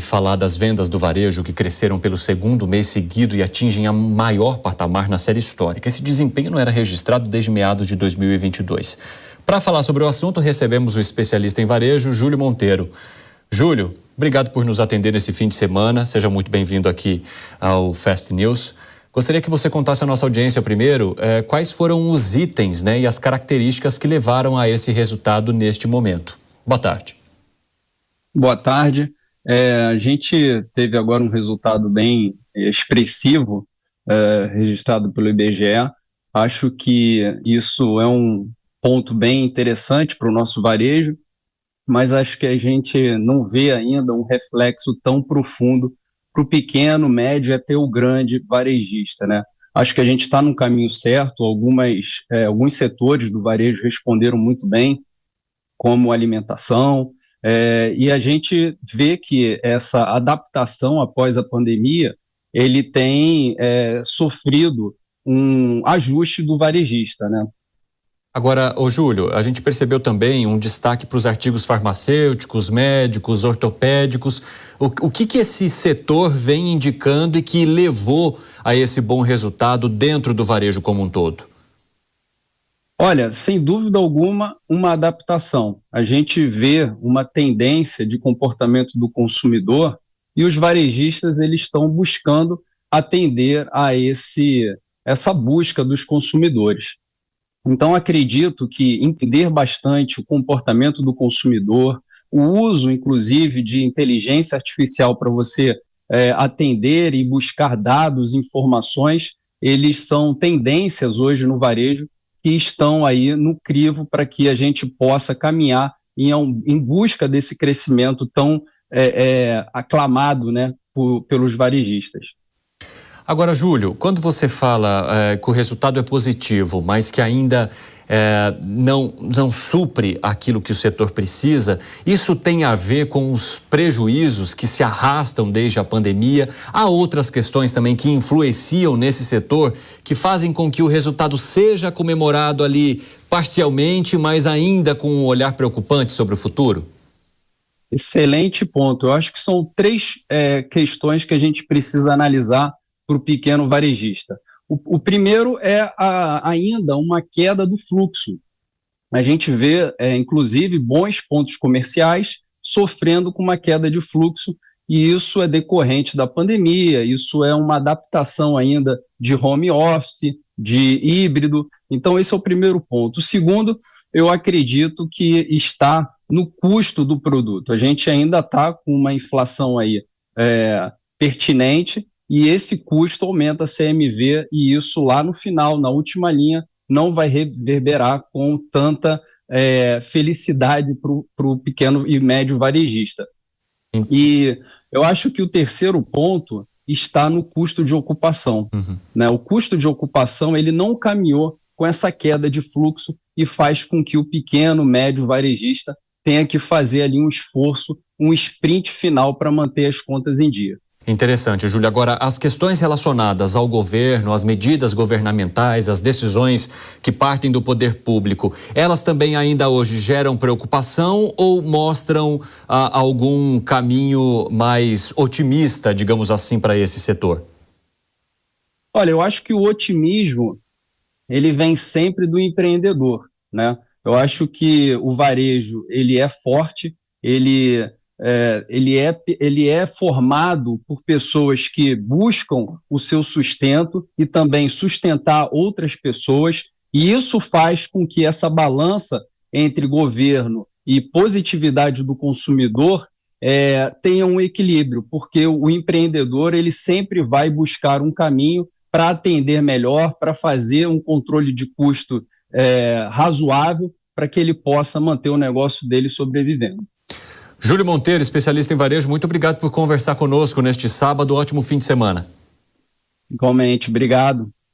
falar das vendas do varejo que cresceram pelo segundo mês seguido e atingem a maior patamar na série histórica. Esse desempenho não era registrado desde meados de 2022. Para falar sobre o assunto, recebemos o especialista em varejo, Júlio Monteiro. Júlio, obrigado por nos atender nesse fim de semana. Seja muito bem-vindo aqui ao Fast News. Gostaria que você contasse à nossa audiência primeiro quais foram os itens, e as características que levaram a esse resultado neste momento. Boa tarde. Boa tarde. A gente teve agora um resultado bem expressivo registrado pelo IBGE. Acho que isso é um ponto bem interessante para o nosso varejo, mas acho que a gente não vê ainda um reflexo tão profundo para o pequeno, médio e até o grande varejista, Acho que a gente está no caminho certo. Alguns setores do varejo responderam muito bem, como alimentação, e a gente vê que essa adaptação após a pandemia, ele tem sofrido um ajuste do varejista, Agora, Júlio, a gente percebeu também um destaque para os artigos farmacêuticos, médicos, ortopédicos. O que esse setor vem indicando e que levou a esse bom resultado dentro do varejo como um todo? Olha, sem dúvida alguma, uma adaptação. A gente vê uma tendência de comportamento do consumidor e os varejistas eles estão buscando atender a essa busca dos consumidores. Então, acredito que entender bastante o comportamento do consumidor, o uso, inclusive, de inteligência artificial para você atender e buscar dados, informações, eles são tendências hoje no varejo que estão aí no crivo para que a gente possa caminhar em busca desse crescimento tão aclamado, pelos varejistas. Agora, Júlio, quando você fala que o resultado é positivo, mas que ainda não supre aquilo que o setor precisa, isso tem a ver com os prejuízos que se arrastam desde a pandemia? Há outras questões também que influenciam nesse setor, que fazem com que o resultado seja comemorado ali parcialmente, mas ainda com um olhar preocupante sobre o futuro? Excelente ponto. Eu acho que são três questões que a gente precisa analisar para o pequeno varejista. O primeiro é ainda uma queda do fluxo. A gente vê, inclusive, bons pontos comerciais sofrendo com uma queda de fluxo, e isso é decorrente da pandemia, isso é uma adaptação ainda de home office, de híbrido. Então, esse é o primeiro ponto. O segundo, eu acredito que está no custo do produto. A gente ainda está com uma inflação aí pertinente, e esse custo aumenta a CMV, e isso lá no final, na última linha, não vai reverberar com tanta felicidade para o pequeno e médio varejista. E eu acho que o terceiro ponto está no custo de ocupação. O custo de ocupação ele não caminhou com essa queda de fluxo e faz com que o pequeno, médio varejista tenha que fazer ali um esforço, um sprint final para manter as contas em dia. Interessante, Júlio. Agora, as questões relacionadas ao governo, as medidas governamentais, as decisões que partem do poder público, elas também ainda hoje geram preocupação ou mostram algum caminho mais otimista, digamos assim, para esse setor? Olha, eu acho que o otimismo, ele vem sempre do empreendedor, Eu acho que o varejo, ele é forte, ele é formado por pessoas que buscam o seu sustento e também sustentar outras pessoas, e isso faz com que essa balança entre governo e positividade do consumidor tenha um equilíbrio, porque o empreendedor ele sempre vai buscar um caminho para atender melhor, para fazer um controle de custo razoável, para que ele possa manter o negócio dele sobrevivendo. Júlio Monteiro, especialista em varejo, muito obrigado por conversar conosco neste sábado. Ótimo fim de semana. Igualmente, obrigado.